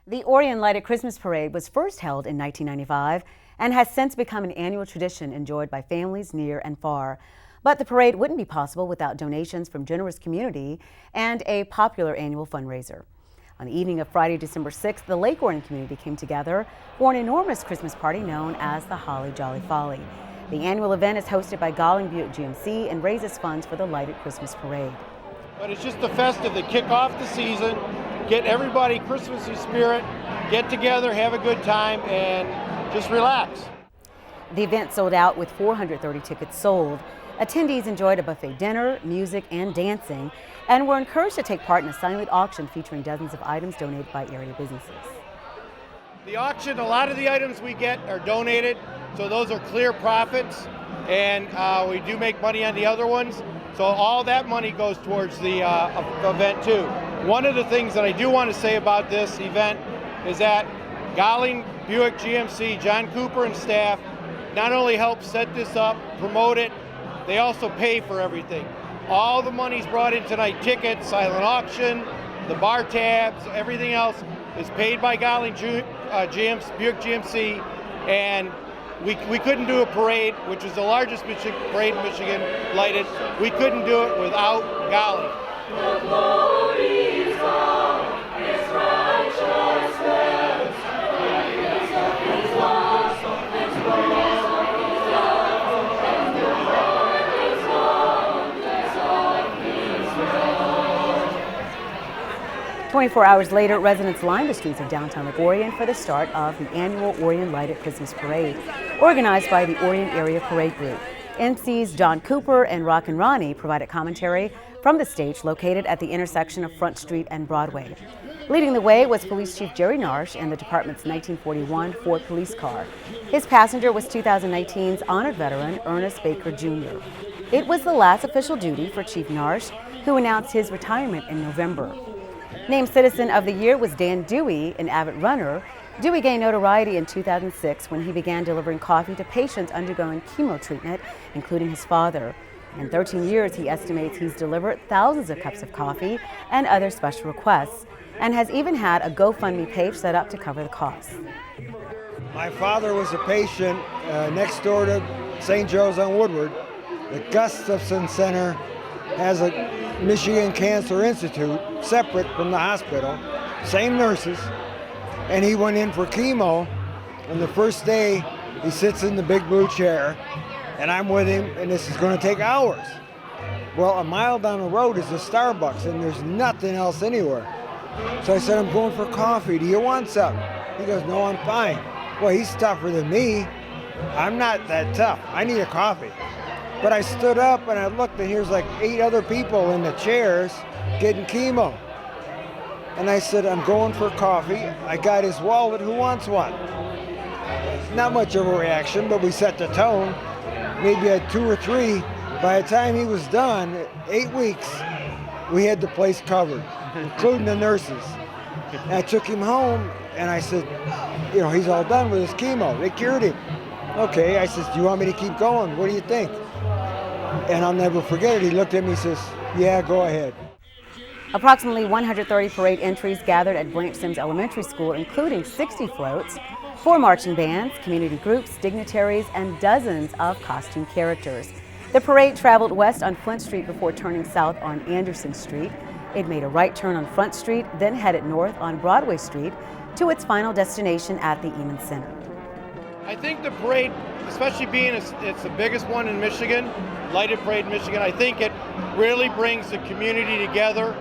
The Orion Lighted Christmas Parade was first held in 1995 and has since become an annual tradition enjoyed by families near and far. But the parade wouldn't be possible without donations from generous community and a popular annual fundraiser. On the evening of Friday, December 6th, the Lake Orion community came together for an enormous Christmas party known as the Holly Jolly Folly. The annual event is hosted by Golling Buick GMC and raises funds for the Lighted Christmas Parade. But it's just the festive that kick off the season, get everybody Christmassy spirit, get together, have a good time, and just relax. The event sold out with 430 tickets sold. Attendees enjoyed a buffet dinner, music, and dancing, and were encouraged to take part in a silent auction featuring dozens of items donated by area businesses. The auction, a lot of the items we get are donated, so those are clear profits, and we do make money on the other ones. So all that money goes towards the event too. One of the things that I do want to say about this event is that Golling Buick GMC, John Cooper and staff, not only help set this up, promote it, they also pay for everything. All the money's brought in tonight, tickets, silent auction, the bar tabs, everything else is paid by Golling Buick GMC, and we couldn't do a parade, which is the largest parade in Michigan, lighted. We couldn't do it without Golling. The glory is gone, His righteousness, praise of His love, His praise of His love, and the Lord is wonders of His love. 24 hours later, residents lined the streets of downtown Lake Orion for the start of the annual Orion Lighted Christmas Parade, organized by the Orion Area Parade Group. MCs John Cooper and Rock and Ronnie provided commentary from the stage located at the intersection of Front Street and Broadway. Leading the way was Police Chief Jerry Narsh in the department's 1941 Ford police car. His passenger was 2019's honored veteran Ernest Baker Jr. It was the last official duty for Chief Narsh, who announced his retirement in November. Named Citizen of the Year was Dan Dewey, an avid runner. Dewey gained notoriety in 2006 when he began delivering coffee to patients undergoing chemo treatment, including his father. In 13 years, he estimates he's delivered thousands of cups of coffee and other special requests, and has even had a GoFundMe page set up to cover the costs. My father was a patient next door to St. Joe's on Woodward. The Gustafson Center has a Michigan Cancer Institute, separate from the hospital, same nurses, and he went in for chemo, and the first day he sits in the big blue chair, and I'm with him, and this is going to take hours. Well, a mile down the road is a Starbucks, and there's nothing else anywhere. So I said, I'm going for coffee. Do you want some? He goes, no, I'm fine. Well, he's tougher than me. I'm not that tough. I need a coffee. But I stood up and I looked, and here's like 8 other people in the chairs getting chemo. And I said, I'm going for coffee. I got his wallet. Who wants one? Not much of a reaction, but we set the tone. Maybe at 2 or 3. By the time he was done, 8 weeks, we had the place covered, including the nurses. And I took him home, and I said, you know, he's all done with his chemo. They cured him. Okay, I said, do you want me to keep going? What do you think? And I'll never forget it. He looked at me and says, yeah, go ahead. Approximately 130 parade entries gathered at Blanche Sims Elementary School, including 60 floats, 4 marching bands, community groups, dignitaries, and dozens of costume characters. The parade traveled west on Flint Street before turning south on Anderson Street. It made a right turn on Front Street, then headed north on Broadway Street to its final destination at the Eman Center. I think the parade, especially being it's the biggest one in Michigan, Lighted Parade in Michigan, I think it really brings the community together.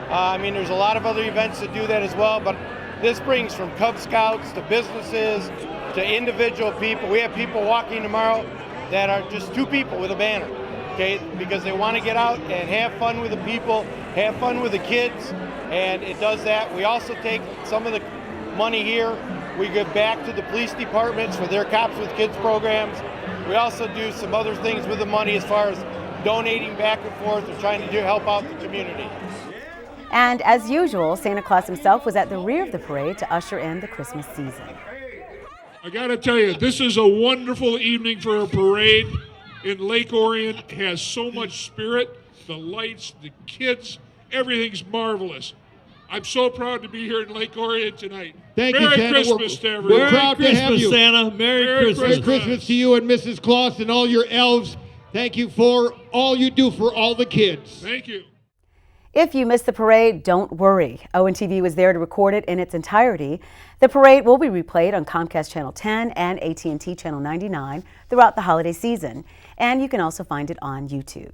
I mean, there's a lot of other events that do that as well, but this brings from Cub Scouts to businesses to individual people. We have people walking tomorrow that are just 2 people with a banner, okay, because they want to get out and have fun with the people, have fun with the kids, and it does that. We also take some of the money here. We give back to the police departments for their Cops with Kids programs. We also do some other things with the money as far as donating back and forth and trying to help out the community. And as usual, Santa Claus himself was at the rear of the parade to usher in the Christmas season. I got to tell you, this is a wonderful evening for a parade in Lake Orion. It has so much spirit, the lights, the kids, everything's marvelous. I'm so proud to be here in Lake Orion tonight. Thank you, Merry Santa. Christmas to everyone. We're proud to have you. Santa. Merry Christmas. Merry Christmas to you and Mrs. Claus and all your elves. Thank you for all you do for all the kids. Thank you. If you missed the parade, don't worry. ONTV was there to record it in its entirety. The parade will be replayed on Comcast Channel 10 and AT&T Channel 99 throughout the holiday season. And you can also find it on YouTube.